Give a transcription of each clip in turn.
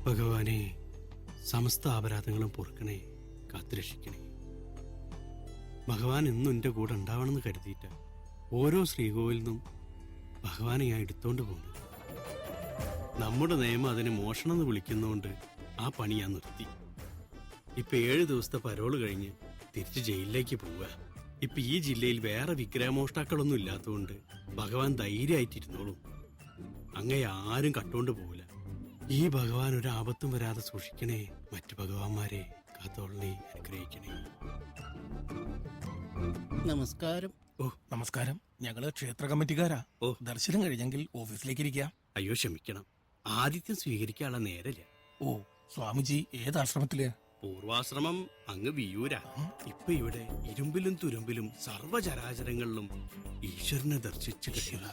ഭഗവാനെ, സമസ്ത അപരാധങ്ങളും പൊറുക്കണേ, കാത്തുരക്ഷിക്കണേ. ഭഗവാൻ എന്നും എന്റെ കൂടെ ഉണ്ടാവണമെന്ന് കരുതിയിട്ട ഓരോ ശ്രീകോവിൽ നിന്നും ഭഗവാനെ ഞാൻ എടുത്തോണ്ട് പോകുന്നു. നമ്മുടെ നിയമം അതിനെ മോഷണം എന്ന് വിളിക്കുന്നതുകൊണ്ട് ആ പണി ഞാൻ നിർത്തി. ഇപ്പൊ 7 ദിവസത്തെ പരോള് കഴിഞ്ഞ് തിരിച്ച് ജയിലിലേക്ക് പോവുക. ഇപ്പൊ ഈ ജില്ലയിൽ വേറെ വിഗ്രഹമോഷ്ടാക്കളൊന്നും ഇല്ലാത്തതുകൊണ്ട് ഭഗവാൻ ധൈര്യമായിട്ടിരുന്നോളും. അങ്ങയെ ആരും കട്ടോണ്ട് പോവില്ല. ഈ ഭഗവാൻ ഒരു ആപത്തും വരാതെ സൂക്ഷിക്കണേ. മറ്റു ഭഗവാന്മാരെ കാത്തോളണേ, അനുഗ്രഹിക്കണേ. നമസ്കാരം. ഓ, നമസ്കാരം. ഞങ്ങള് ക്ഷേത്ര കമ്മിറ്റിക്കാരാ. ഓ, ദർശനം കഴിഞ്ഞെങ്കിൽ ഓഫീസിലേക്ക് ഇരിക്കാം. അയ്യോ ക്ഷമിക്കണം, ആദിത്യം സ്വീകരിക്കാനുള്ള നേരല്ല. ഓ, സ്വാമിജി ഏത് ആശ്രമത്തില്? പൂർവാശ്രമം അങ്ങ് വിയൂരാ. ഇപ്പൊ ഇവിടെ ഇരുമ്പിലും തുരുമ്പിലും സർവചരാചരങ്ങളിലും ഈശ്വരനെ ദർശിച്ചു കഴിയുക.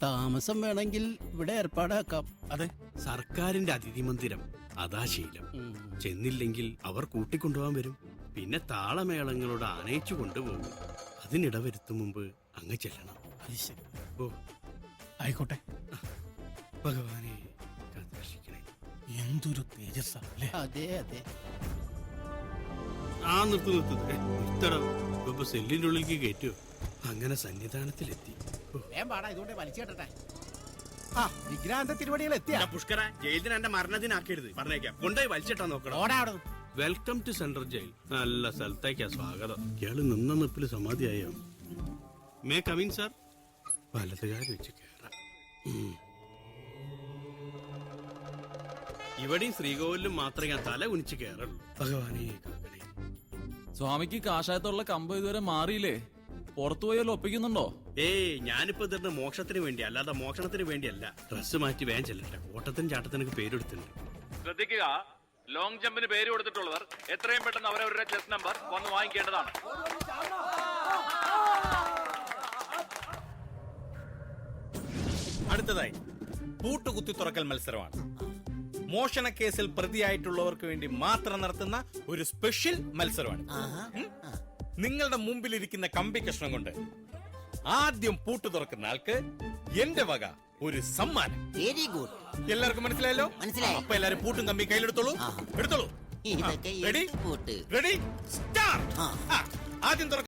താമസം വേണമെങ്കിൽ ഇവിടെ ഏർപ്പാടാക്കാം. അതെ, സർക്കാരിന്റെ അതിഥി മന്ദിരം അതാ ശീലം. ചെന്നില്ലെങ്കിൽ അവർ കൂട്ടിക്കൊണ്ടുപോകാൻ വരും. പിന്നെ താളമേളങ്ങളോട് ആനയിച്ചു കൊണ്ടുപോകും. അതിനിടവരുത്തും മുമ്പ് അങ്ങ് ചെല്ലണം. ഓ, ആയിക്കോട്ടെ. ഭഗവാനെ കാത്തുരക്ഷിക്കണേ. എന്തൊരു തേജസ് അല്ലേ? അതെ അതെ. ആ നിർത്തടം. ഇപ്പൊ സെല്ലിന്റെ ഉള്ളിലേക്ക് കയറ്റുമോ? അങ്ങനെ സന്നിധാനത്തിലെത്തി. വിഗ്രാന്ത തിരുവടികൾ എത്തിയ പുഷ്കര, ജയിലിന് എന്റെ മരണത്തിനാക്കരുത്. പറഞ്ഞേക്കാം, കൊണ്ടുപോയി വലിച്ചിട്ടാ നോക്കണം. Welcome to central jail. നല്ല സ്ഥലത്തേക്കാ സ്വാഗതം. ഇയാള് നിന്ന നിപ്പില് സമാധിയായോ? May come in sir. വലതുകാലം വെച്ച് കേറാം. ഇവിടെയും ശ്രീകോവിലും മാത്രമേ ഞാൻ തല കുനിച്ച് കേറുള്ളൂ. ഭഗവാനെ കാക്കണേ. സ്വാമിക്ക് കാഷായത്തുള്ള കമ്പ് ഇതുവരെ മാറിയില്ലേ? പുറത്തുപോയാലും ഒപ്പിക്കുന്നുണ്ടോ? ഏയ്, ഞാനിപ്പോ ഇതിന്റെ മോക്ഷത്തിന് വേണ്ടി, അല്ലാതെ മോഷണത്തിന് വേണ്ടിയല്ല. ഡ്രസ് മാറ്റി വേഗം ചെല്ലട്ടെ. ഓട്ടത്തിനും ചാട്ടത്തിനൊക്കെ പേരെടുത്തിട്ടുണ്ട്. ശ്രദ്ധിക്കുക, ലോങ് ജമ്പിന് പേര് കൊടുത്തിട്ടുള്ളവർ എത്രയും പെട്ടെന്ന് അവരവരുടെ ചെസ് നമ്പർ വന്ന് വാങ്ങിക്കേണ്ടതാണ്. അടുത്തതായി പൂട്ടുകുത്തി തുറക്കൽ മത്സരമാണ്. മോഷണ കേസിൽ പ്രതിയായിട്ടുള്ളവർക്ക് വേണ്ടി മാത്രം നടത്തുന്ന ഒരു സ്പെഷ്യൽ മത്സരമാണ്. നിങ്ങളുടെ മുമ്പിലിരിക്കുന്ന കമ്പി കഷ്ണം കൊണ്ട് ആദ്യം പൂട്ട് തുറക്കുന്ന ആൾക്ക് എന്റെ വക ഒരു സമ്മാനം. Very good. എല്ലാവർക്കും മനസ്സിലായല്ലോ? മനസ്സിലായി. അപ്പൊ എല്ലാരും പൂട്ടും കമ്പി കയ്യിലെടുത്തോളൂ. എടുത്തോളൂ. റെഡി? റെഡി? സ്റ്റാർട്ട്. ആദ്യം തുറക്കുന്ന